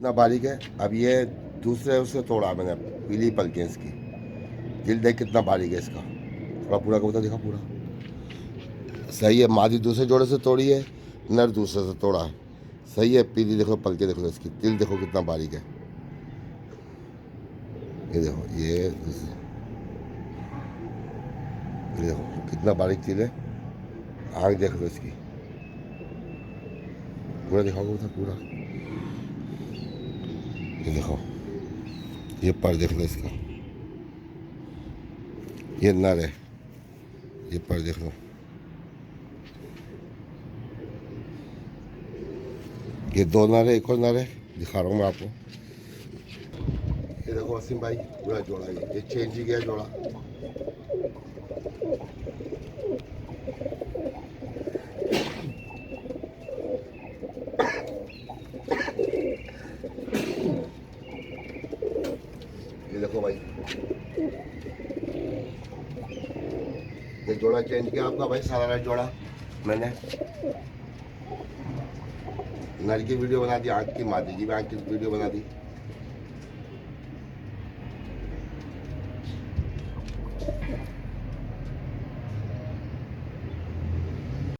कितना बारीक है। अब ये दूसरे उससे तोड़ा मैंने, पीली पलकें इसकी। दिल देख कितना बारीक है इसका। थोड़ा पूरा कबूतर दिखा पूरा। सही है, मादी दूसरे जोड़े से तोड़ी है, नर दूसरे से तोड़ा है। सही है, पीली देखो, पलके देखो इसकी, दिल देखो कितना बारीक है। ये देखो, ये देखो कितना बारीक तिल है। आँख देख लो इसकी, पूरा दिखाओ कबूतर पूरा। ये देखो, ये पर देख लो इसका, ये नर है, ये पर देख लो। ये दो नर है, एक और नर है, दिखा रहा हूँ मैं आपको। ये देखो वसीम भाई, पूरा जोड़ा, ये चेंज ही गया जोड़ा। ये देखो भाई, ये जोड़ा चेंज किया आपका भाई, सारा जोड़ा मैंने। नर की वीडियो बना दी, आँख की, मादी की भी आँख की वीडियो बना दी।